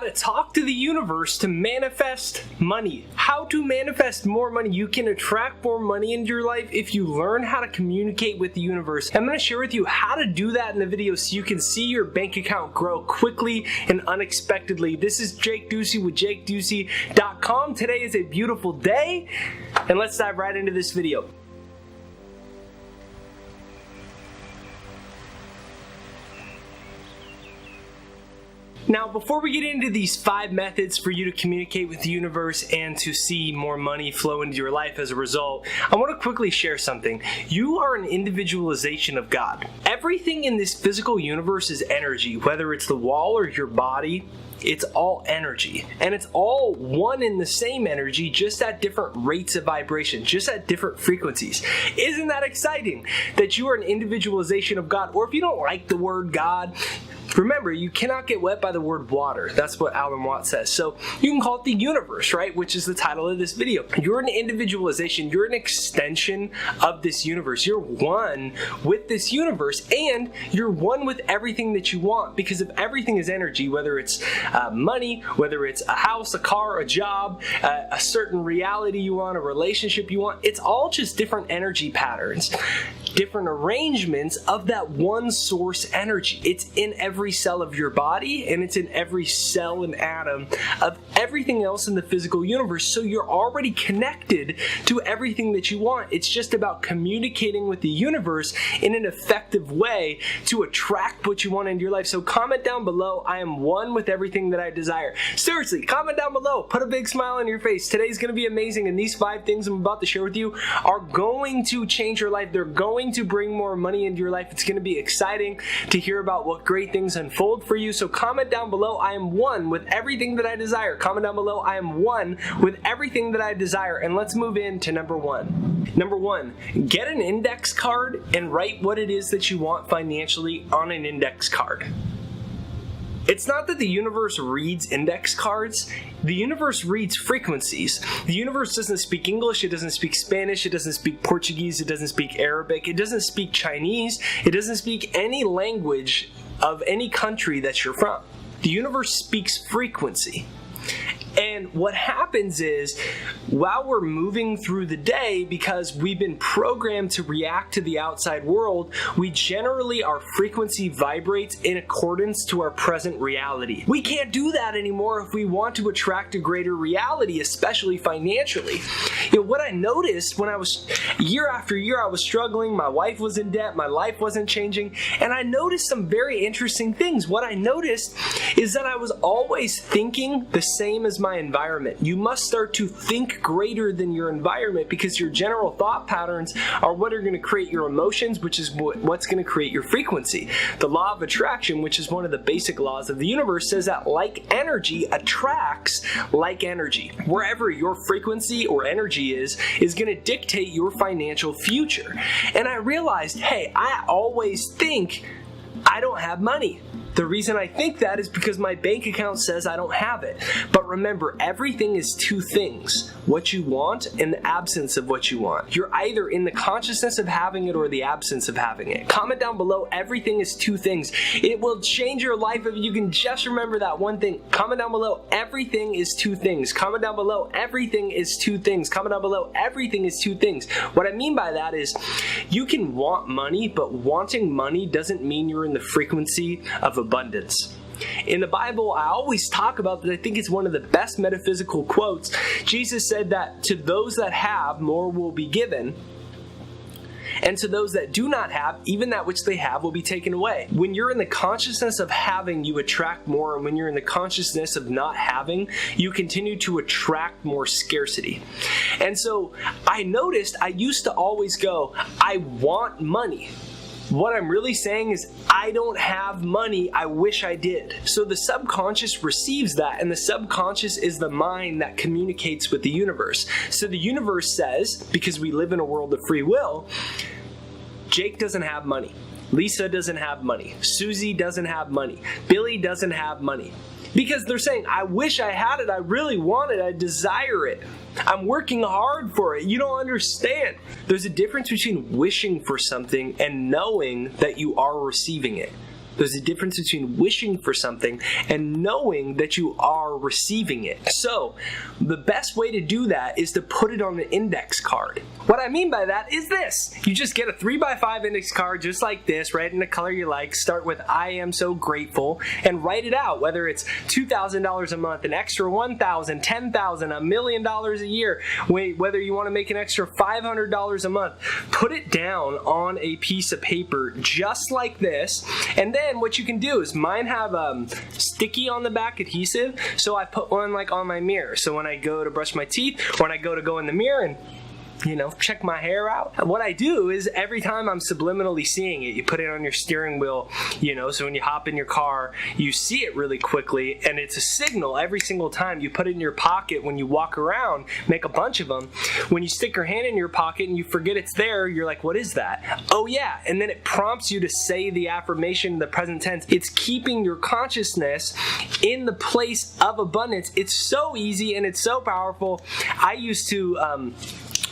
to talk to the universe to manifest money. How to manifest more money. You can attract more money into your life if you learn how to communicate with the universe. I'm going to share with you how to do that in the video so you can see your bank account grow quickly and unexpectedly. This is Jake Ducey with JakeDucey.com. Today is a beautiful day, and let's dive right into this video. Now, before we get into these 5 methods for you to communicate with the universe and to see more money flow into your life as a result, I want to quickly share something. You are an individualization of God. Everything in this physical universe is energy, whether it's the wall or your body. It's all energy, and it's all one and the same energy, just at different rates of vibration, just at different frequencies. Isn't that exciting that you are an individualization of God? Or if you don't like the word God, remember, you cannot get wet by the word water. That's what Alan Watts says. So you can call it the universe, right? Which is the title of this video. You're an individualization. You're an extension of this universe. You're one with this universe, and you're one with everything that you want, because if everything is energy, whether it's money, whether it's a house, a car, a job, a certain reality you want, a relationship you want, it's all just different energy patterns, different arrangements of that one source energy. It's in every cell of your body, and it's in every cell and atom of everything else in the physical universe. So you're already connected to everything that you want. It's just about communicating with the universe in an effective way to attract what you want into your life. So comment down below, I am one with everything that I desire. Seriously, comment down below. Put a big smile on your face. Today's going to be amazing, and these 5 things I'm about to share with you are going to change your life. They're going to bring more money into your life. It's going to be exciting to hear about what great things unfold for you. So comment down below, I am one with everything that I desire. Comment down below, I am one with everything that I desire. And let's move into number 1. Number 1, get an index card and write what it is that you want financially on an index card. It's not that the universe reads index cards. The universe reads frequencies. The universe doesn't speak English, it doesn't speak Spanish, it doesn't speak Portuguese, it doesn't speak Arabic, it doesn't speak Chinese, it doesn't speak any language of any country that you're from. The universe speaks frequency. And what happens is, while we're moving through the day, because we've been programmed to react to the outside world, we generally, our frequency vibrates in accordance to our present reality. We can't do that anymore if we want to attract a greater reality, especially financially. You know, what I noticed when I was, year after year, I was struggling, my wife was in debt, my life wasn't changing, and I noticed some very interesting things. What I noticed is that I was always thinking the same as my environment. You must start to think greater than your environment, because your general thought patterns are what are going to create your emotions, which is what's going to create your frequency. The law of attraction, which is one of the basic laws of the universe, says that like energy attracts like energy. Wherever your frequency or energy is going to dictate your financial future. And I realized, hey, I always think I don't have money. The reason I think that is because my bank account says I don't have it. But remember, everything is 2 things: what you want and the absence of what you want. You're either in the consciousness of having it or the absence of having it. Comment down below, everything is 2 things. It will change your life if you can just remember that one thing. Comment down below, everything is 2 things. Comment down below, everything is 2 things. Comment down below, everything is 2 things. What I mean by that is, you can want money, but wanting money doesn't mean you're in the frequency of abundance. In the Bible, I always talk about that. I think it's one of the best metaphysical quotes. Jesus said that to those that have, more will be given, and to those that do not have, even that which they have will be taken away. When you're in the consciousness of having, you attract more, and when you're in the consciousness of not having, you continue to attract more scarcity. And so I noticed I used to always go, I want money. What I'm really saying is, I don't have money, I wish I did. So the subconscious receives that, and the subconscious is the mind that communicates with the universe. So the universe says, because we live in a world of free will, Jake doesn't have money. Lisa doesn't have money. Susie doesn't have money. Billy doesn't have money. Because they're saying, I wish I had it, I really want it, I desire it. I'm working hard for it. You don't understand. There's a difference between wishing for something and knowing that you are receiving it. There's a difference between wishing for something and knowing that you are receiving it. So the best way to do that is to put it on an index card. What I mean by that is this. You just get a 3x5 index card just like this, write in the color you like, start with I am so grateful, and write it out, whether it's $2,000 a month, an extra $1,000, $10,000, $1 million a year, whether you want to make an extra $500 a month. Put it down on a piece of paper just like this, and then what you can do is, mine have sticky on the back adhesive, so I put one like on my mirror. So when I go to brush my teeth, when I go in the mirror and check my hair out. What I do is every time I'm subliminally seeing it, you put it on your steering wheel, so when you hop in your car, you see it really quickly, and it's a signal every single time. You put it in your pocket when you walk around, make a bunch of them. When you stick your hand in your pocket and you forget it's there, you're like, what is that? Oh yeah, and then it prompts you to say the affirmation in the present tense. It's keeping your consciousness in the place of abundance. It's so easy and it's so powerful. I used to,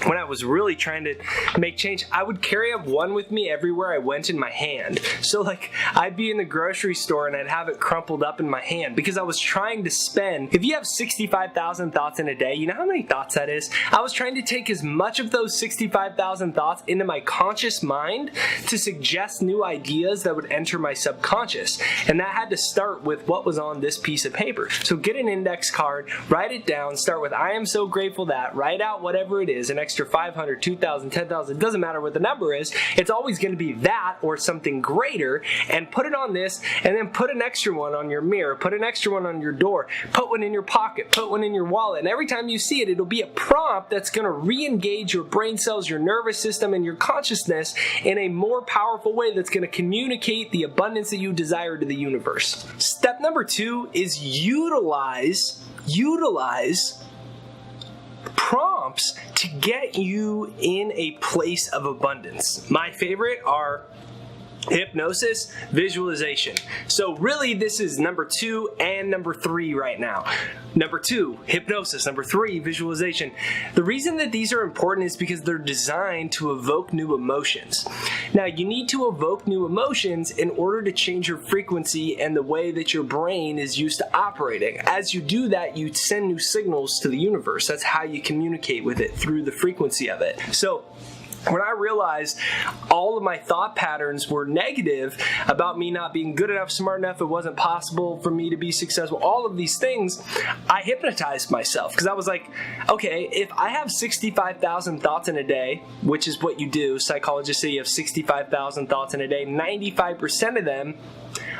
when I was really trying to make change, I would carry up one with me everywhere I went in my hand. So like, I'd be in the grocery store and I'd have it crumpled up in my hand because I was trying to spend, if you have 65,000 thoughts in a day, you know how many thoughts that is? I was trying to take as much of those 65,000 thoughts into my conscious mind to suggest new ideas that would enter my subconscious. And that had to start with what was on this piece of paper. So get an index card, write it down, start with I am so grateful that, write out whatever it is, an extra 500, 2,000, 10,000, it doesn't matter what the number is, it's always going to be that or something greater, and put it on this, and then put an extra one on your mirror, put an extra one on your door, put one in your pocket, put one in your wallet, and every time you see it, it'll be a prompt that's going to re-engage your brain cells, your nervous system, and your consciousness in a more powerful way that's going to communicate the abundance that you desire to the universe. Step number 2 is utilize prompts to get you in a place of abundance. My favorite are hypnosis, visualization. So really this is number 2 and number 3 right now. Number 2, hypnosis. Number 3, visualization. The reason that these are important is because they're designed to evoke new emotions. Now you need to evoke new emotions in order to change your frequency and the way that your brain is used to operating. As you do that, you send new signals to the universe. That's how you communicate with it, through the frequency of it. So when I realized all of my thought patterns were negative about me not being good enough, smart enough, it wasn't possible for me to be successful, all of these things, I hypnotized myself because I was like, okay, if I have 65,000 thoughts in a day, which is what you do, psychologists say you have 65,000 thoughts in a day, 95% of them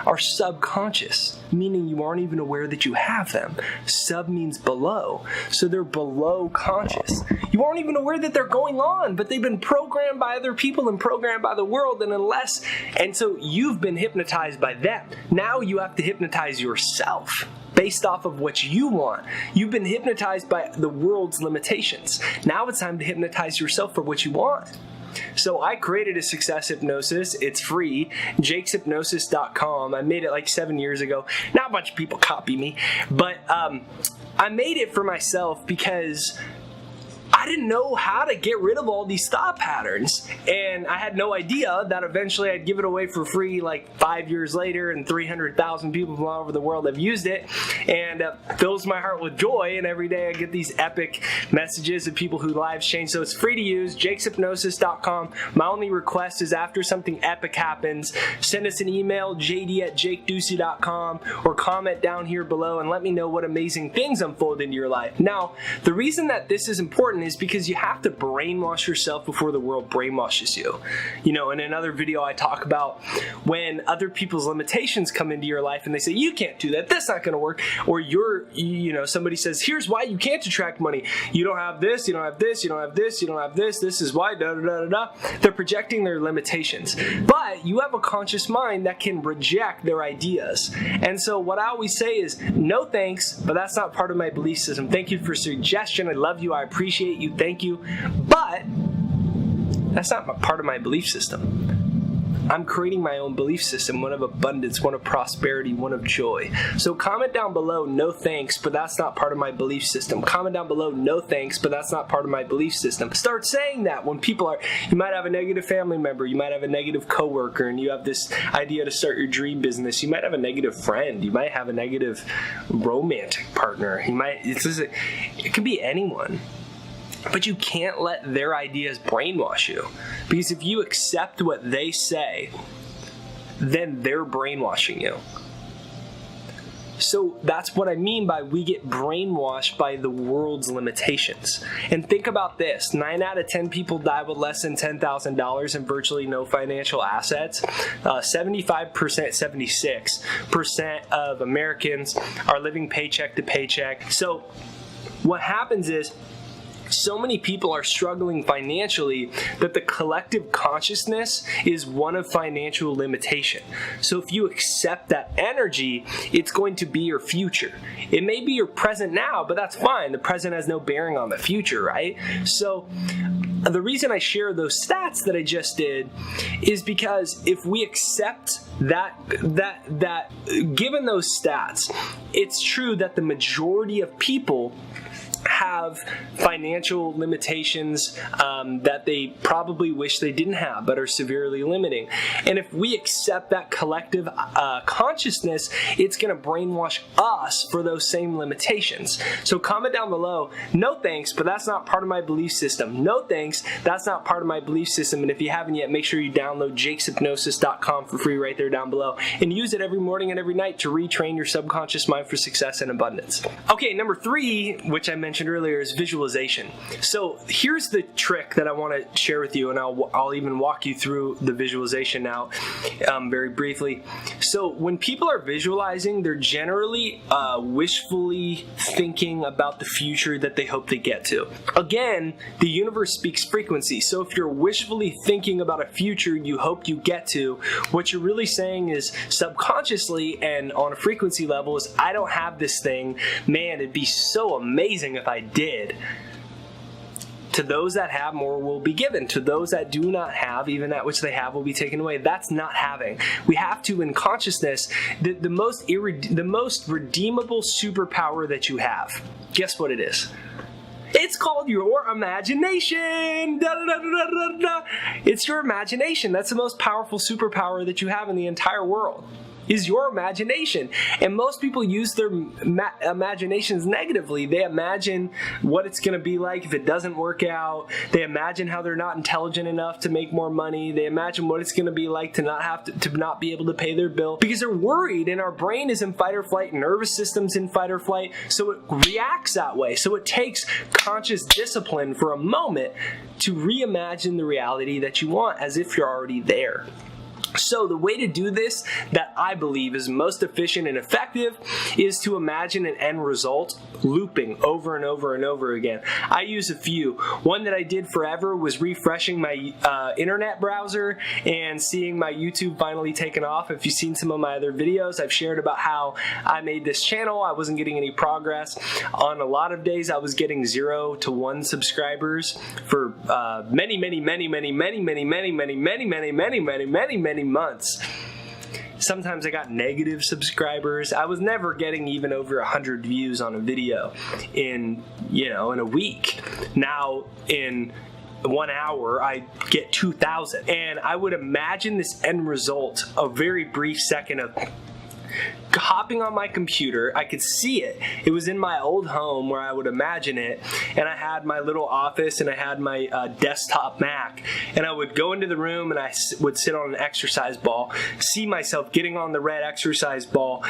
are subconscious, meaning you aren't even aware that you have them. Sub means below, so they're below conscious. You aren't even aware that they're going on, but they've been programmed by other people and programmed by the world, and so you've been hypnotized by them. Now you have to hypnotize yourself based off of what you want. You've been hypnotized by the world's limitations. Now it's time to hypnotize yourself for what you want. So I created a success hypnosis. It's free, jakeshypnosis.com. I made it like 7 years ago. Now a bunch of people copy me, but I made it for myself because I didn't know how to get rid of all these thought patterns, and I had no idea that eventually I'd give it away for free like 5 years later, and 300,000 people from all over the world have used it, and fills my heart with joy. And every day I get these epic messages of people whose lives change. So it's free to use, jakeshypnosis.com. My only request is after something epic happens, send us an email, jd@jakeducey.com, or comment down here below and let me know what amazing things unfold into your life. Now, the reason that this is important is because you have to brainwash yourself before the world brainwashes you. In another video I talk about when other people's limitations come into your life and they say, you can't do that, that's not going to work. Or somebody says, here's why you can't attract money. You don't have this, you don't have this, you don't have this, you don't have this is why, da da da da da. They're projecting their limitations. But you have a conscious mind that can reject their ideas. And so what I always say is, no thanks, but that's not part of my belief system. Thank you for suggestion. I love you. I appreciate you. Thank you. But that's not part of my belief system. I'm creating my own belief system, one of abundance, one of prosperity, one of joy. So comment down below, no thanks, but that's not part of my belief system. Comment down below, no thanks, but that's not part of my belief system. Start saying that when people are, you might have a negative family member, you might have a negative coworker, and you have this idea to start your dream business. You might have a negative friend. You might have a negative romantic partner. It could be anyone. But you can't let their ideas brainwash you. Because if you accept what they say, then they're brainwashing you. So that's what I mean by we get brainwashed by the world's limitations. And think about this. 9 out of 10 people die with less than $10,000 and virtually no financial assets. 76% of Americans are living paycheck to paycheck. So what happens is, so many people are struggling financially that the collective consciousness is one of financial limitation. So if you accept that energy, it's going to be your future. It may be your present now, but that's fine. The present has no bearing on the future, right? So the reason I share those stats that I just did is because if we accept that given those stats, it's true that the majority of people have financial limitations that they probably wish they didn't have but are severely limiting. And if we accept that collective consciousness, it's going to brainwash us for those same limitations. So comment down below, no thanks, but that's not part of my belief system. No thanks, that's not part of my belief system. And if you haven't yet, make sure you download jakeshypnosis.com for free right there down below and use it every morning and every night to retrain your subconscious mind for success and abundance. Okay, number 3, which I mentioned earlier, is visualization. So here's the trick that I want to share with you, and I'll even walk you through the visualization now very briefly. So when people are visualizing, they're generally wishfully thinking about the future that they hope they get to. Again, the universe speaks frequency. So if you're wishfully thinking about a future you hope you get to, what you're really saying is subconsciously and on a frequency level is, I don't have this thing. Man, it'd be so amazing if I did. To those that have, more will be given. To those that do not have, even that which they have will be taken away. That's not having. We have to, in consciousness, the most redeemable superpower that you have. Guess what it is? It's called your imagination. Da, da, da, da, da, da. It's your imagination. That's the most powerful superpower that you have in the entire world. Is your imagination. And most people use their imaginations negatively. They imagine what it's going to be like if it doesn't work out. They imagine how they're not intelligent enough to make more money. They imagine what it's going to be like to not be able to pay their bill, because they're worried, and our brain is in fight or flight, nervous system's in fight or flight, so it reacts that way. So it takes conscious discipline for a moment to reimagine the reality that you want as if you're already there. So the way to do this that I believe is most efficient and effective is to imagine an end result looping over and over and over again. I use a few. One that I did forever was refreshing my internet browser and seeing my YouTube finally taken off. If you've seen some of my other videos, I've shared about how I made this channel. I wasn't getting any progress. On a lot of days, I was getting 0 to 1 subscribers for many months. Sometimes I got negative subscribers. I was never getting even over 100 views on a video in a week. Now in 1 hour I get 2,000, and I would imagine this end result a very brief second of hopping on my computer. I could see it. It was in my old home where I would imagine it, and I had my little office and I had my desktop Mac, and I would go into the room and I would sit on an exercise ball, see myself getting on the red exercise ball,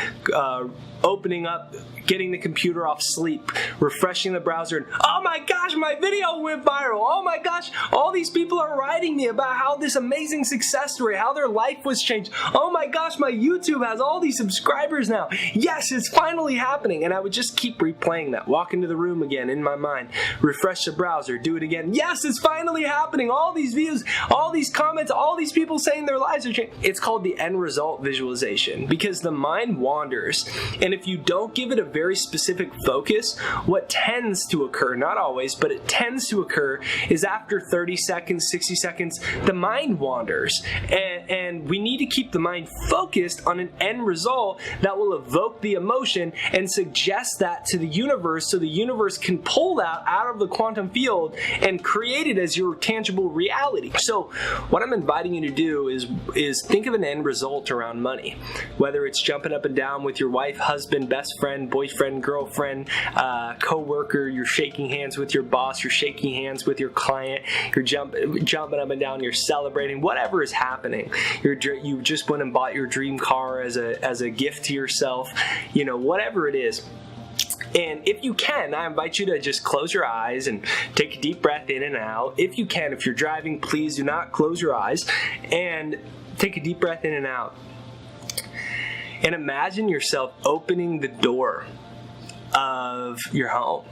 opening up, getting the computer off sleep, refreshing the browser, and oh my gosh, my video went viral. Oh my gosh, all these people are writing me about how this amazing success story, how their life was changed. Oh my gosh, my YouTube has all these subscribers subscribers now. Yes, it's finally happening. And I would just keep replaying that. Walk into the room again in my mind. Refresh the browser. Do it again. Yes, it's finally happening. All these views, all these comments, all these people saying their lives are changing. It's called the end result visualization because the mind wanders. And if you don't give it a very specific focus, what tends to occur, not always, but it tends to occur, is after 30 seconds, 60 seconds, the mind wanders. And we need to keep the mind focused on an end result that will evoke the emotion and suggest that to the universe so the universe can pull that out of the quantum field and create it as your tangible reality. So what I'm inviting you to do is think of an end result around money, whether it's jumping up and down with your wife, husband, best friend, boyfriend, girlfriend, co-worker, you're shaking hands with your boss, you're shaking hands with your client, you're jumping up and down, you're celebrating, whatever is happening. You just went and bought your dream car as a gift to yourself, whatever it is. And if you can, I invite you to just close your eyes and take a deep breath in and out. If you can, if you're driving, please do not close your eyes and take a deep breath in and out. And imagine yourself opening the door of your home.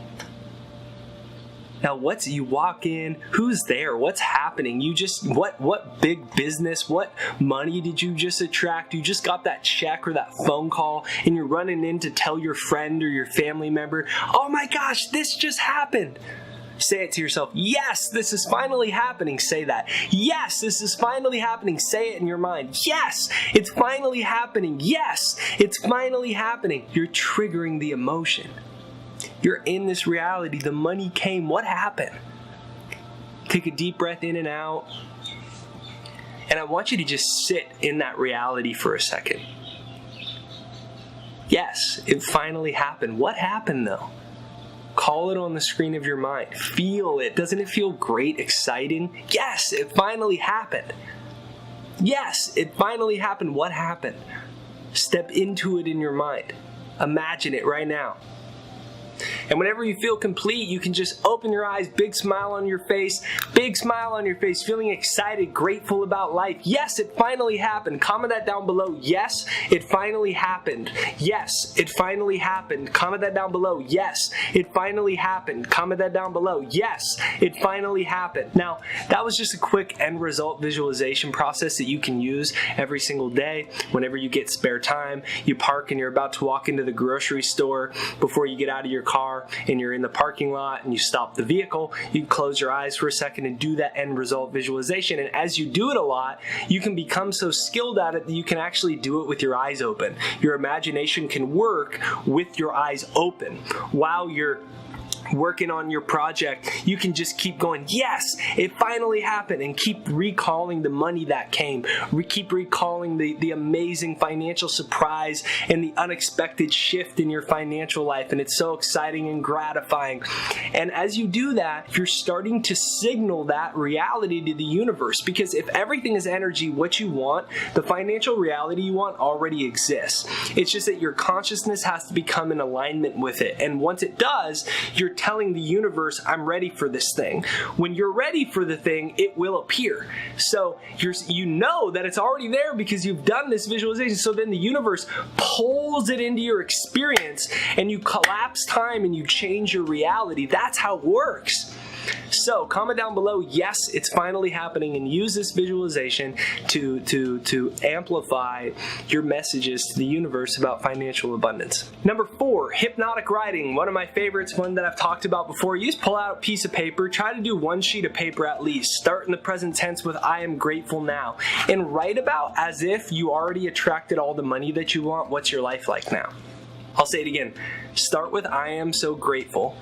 Now, you walk in, who's there? What's happening? What big business, what money did you just attract? You just got that check or that phone call and you're running in to tell your friend or your family member, oh my gosh, this just happened. Say it to yourself. Yes, this is finally happening. Say that. Yes, this is finally happening. Say it in your mind. Yes, it's finally happening. Yes, it's finally happening. You're triggering the emotion. You're in this reality. The money came. What happened? Take a deep breath in and out. And I want you to just sit in that reality for a second. Yes, it finally happened. What happened though? Call it on the screen of your mind. Feel it. Doesn't it feel great, exciting? Yes, it finally happened. Yes, it finally happened. What happened? Step into it in your mind. Imagine it right now. And whenever you feel complete, you can just open your eyes, big smile on your face, feeling excited, grateful about life. Yes, it finally happened. Comment that down below. Yes, it finally happened. Yes, it finally happened. Comment that down below. Yes, it finally happened. Comment that down below. Yes, it finally happened. Now, that was just a quick end result visualization process that you can use every single day. Whenever you get spare time, you park and you're about to walk into the grocery store before you get out of your car and you're in the parking lot and you stop the vehicle, you can close your eyes for a second and do that end result visualization. And as you do it a lot, you can become so skilled at it that you can actually do it with your eyes open. Your imagination can work with your eyes open while you're working on your project. You can just keep going, yes, it finally happened, and keep recalling the money that came. Keep recalling the amazing financial surprise and the unexpected shift in your financial life, and it's so exciting and gratifying. And as you do that, you're starting to signal that reality to the universe, because if everything is energy, what you want, the financial reality you want already exists. It's just that your consciousness has to become in alignment with it, and once it does, you're telling the universe, I'm ready for this thing. When you're ready for the thing, it will appear. So you know that it's already there because you've done this visualization. So then the universe pulls it into your experience and you collapse time and you change your reality. That's how it works. So comment down below, yes, it's finally happening, and use this visualization to amplify your messages to the universe about financial abundance. Number 4, hypnotic writing. One of my favorites, one that I've talked about before. You just pull out a piece of paper, try to do one sheet of paper at least. Start in the present tense with I am grateful now, and write about as if you already attracted all the money that you want. What's your life like now? I'll say it again. Start with I am so grateful,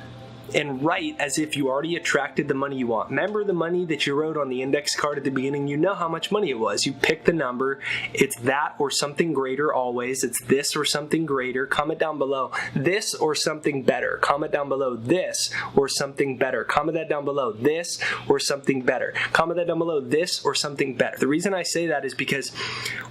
and write as if you already attracted the money you want. Remember the money that you wrote on the index card at the beginning? You know how much money it was. You pick the number. It's that or something greater always. It's this or something greater. Comment down below. This or something better. Comment down below. This or something better. Comment that down below. This or something better. Comment that down below. This or something better. The reason I say that is because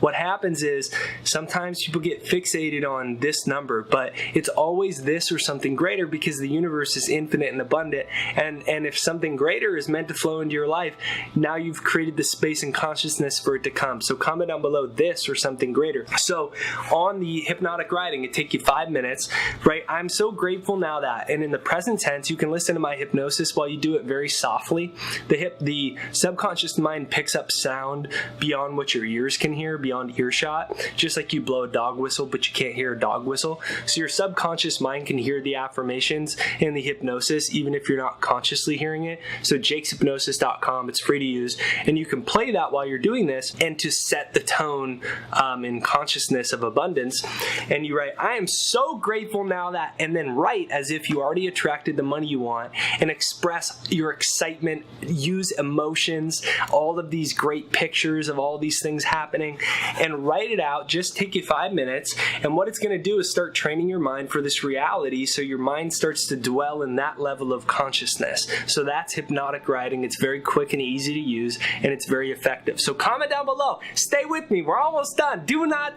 what happens is sometimes people get fixated on this number, but it's always this or something greater because the universe is in infinite and abundant. And if something greater is meant to flow into your life, now you've created the space and consciousness for it to come. So comment down below this or something greater. So on the hypnotic writing, it takes you 5 minutes, right? I'm so grateful now that, and in the present tense, you can listen to my hypnosis while you do it very softly. The subconscious mind picks up sound beyond what your ears can hear, beyond earshot, just like you blow a dog whistle, but you can't hear a dog whistle. So your subconscious mind can hear the affirmations in the hypnosis, even if you're not consciously hearing it. So jakeshypnosis.com, it's free to use, and you can play that while you're doing this, and to set the tone in consciousness of abundance. And you write, I am so grateful now that, and then write as if you already attracted the money you want, and express your excitement, use emotions, all of these great pictures of all these things happening, and write it out. Just take you 5 minutes, and what it's going to do is start training your mind for this reality, so your mind starts to dwell in that level of consciousness. So that's hypnotic writing. It's very quick and easy to use, and it's very effective. So comment down below. Stay with me. We're almost done. Do not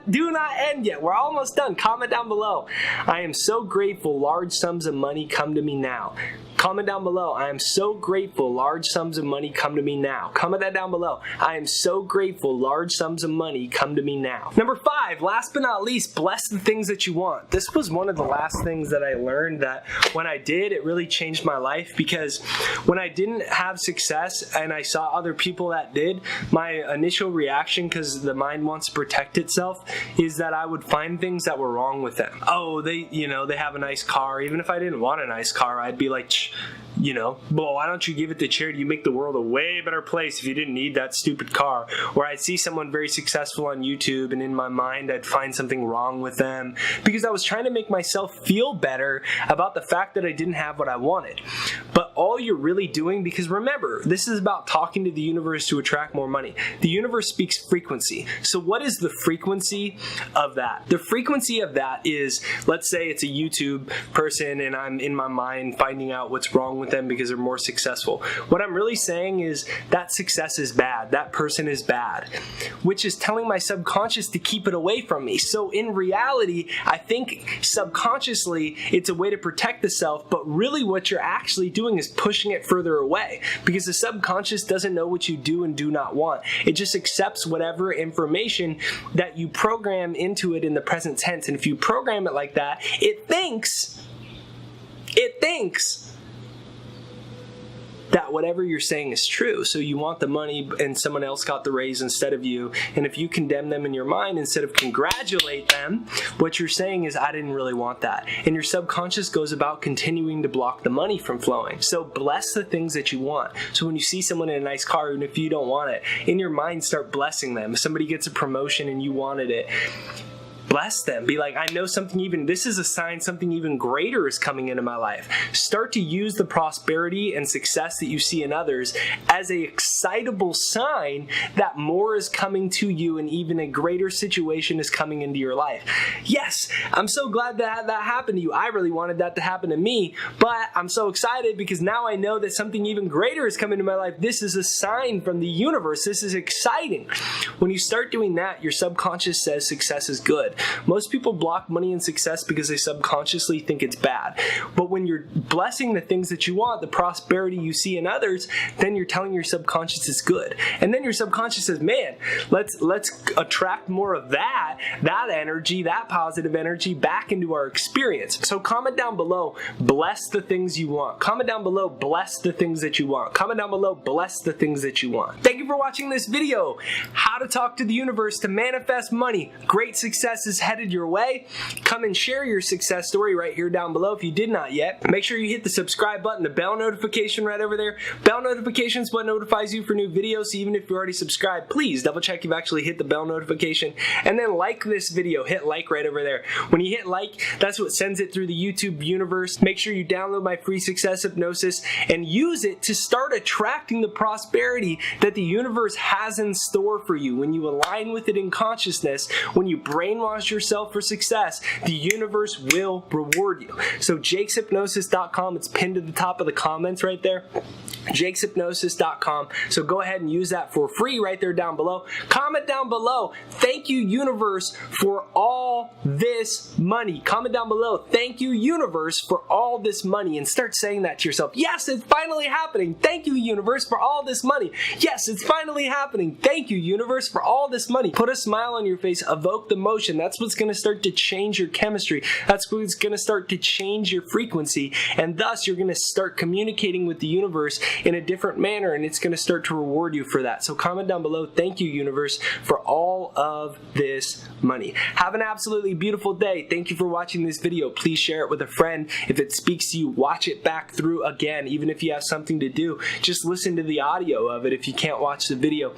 end yet. We're almost done. Comment down below. I am so grateful large sums of money come to me now. Comment down below. I am so grateful large sums of money come to me now. Comment that down below. I am so grateful large sums of money come to me now. Number 5, last but not least, bless the things that you want. This was one of the last things that I learned that when I did, it really changed my life, because when I didn't have success and I saw other people that did, my initial reaction, because the mind wants to protect itself, is that I would find things that were wrong with them. Oh, they have a nice car. Even if I didn't want a nice car, I'd be like, well, why don't you give it to charity? You make the world a way better place if you didn't need that stupid car. Or I'd see someone very successful on YouTube, and in my mind I'd find something wrong with them, because I was trying to make myself feel better about the fact that I didn't have what I wanted. But all you're really doing, because remember, this is about talking to the universe to attract more money. The universe speaks frequency. So what is the frequency of that? The frequency of that is, let's say it's a YouTube person and I'm in my mind finding out what's wrong with them because they're more successful. What I'm really saying is that success is bad. That person is bad, which is telling my subconscious to keep it away from me. So in reality, I think subconsciously it's a way to protect the self, but really what you're actually doing is pushing it further away, because the subconscious doesn't know what you do and do not want. It just accepts whatever information that you program into it in the present tense. And if you program it like that, it thinks that whatever you're saying is true. So you want the money and someone else got the raise instead of you. And if you condemn them in your mind instead of congratulate them, what you're saying is, I didn't really want that. And your subconscious goes about continuing to block the money from flowing. So bless the things that you want. So when you see someone in a nice car, even if you don't want it, in your mind start blessing them. If somebody gets a promotion and you wanted it, bless them. Be like, I know this is a sign something even greater is coming into my life. Start to use the prosperity and success that you see in others as an excitable sign that more is coming to you and even a greater situation is coming into your life. Yes, I'm so glad that happened to you. I really wanted that to happen to me, but I'm so excited because now I know that something even greater is coming to my life. This is a sign from the universe. This is exciting. When you start doing that, your subconscious says success is good. Most people block money and success because they subconsciously think it's bad. But when you're blessing the things that you want, the prosperity you see in others, then you're telling your subconscious it's good. And then your subconscious says, man, let's attract more of that energy, that positive energy back into our experience. So comment down below, bless the things you want. Comment down below, bless the things that you want. Comment down below, bless the things that you want. Thank you for watching this video. How to talk to the universe to manifest money. Great success is headed your way. Come and share your success story right here down below if you did not yet. Make sure you hit the subscribe button, the bell notification right over there. Bell notification is what notifies you for new videos, so even if you already subscribed, please double check you've actually hit the bell notification, and then like this video. Hit like right over there. When you hit like, that's what sends it through the YouTube universe. Make sure you download my free success hypnosis and use it to start attracting the prosperity that the universe has in store for you. When you align with it in consciousness, when you brainwash yourself for success, the universe will reward you. So jakeshypnosis.com, it's pinned to the top of the comments right there. jakeshypnosis.com. So go ahead and use that for free right there down below. Comment down below, thank you universe for all this money. Comment down below, thank you universe for all this money, and start saying that to yourself. Yes, it's finally happening. Thank you universe for all this money. Yes, it's finally happening. Thank you universe for all this money. Put a smile on your face, evoke the motion. That's what's going to start to change your chemistry. That's what's going to start to change your frequency, and thus you're going to start communicating with the universe in a different manner, and it's going to start to reward you for that. So comment down below, thank you universe for all of this money. Have an absolutely beautiful day. Thank you for watching this video. Please share it with a friend. If it speaks to you, watch it back through again. Even if you have something to do, just listen to the audio of it if you can't watch the video.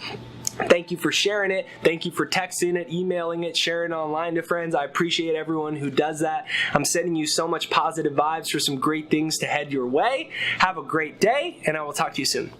Thank you for sharing it. Thank you for texting it, emailing it, sharing it online to friends. I appreciate everyone who does that. I'm sending you so much positive vibes for some great things to head your way. Have a great day, and I will talk to you soon.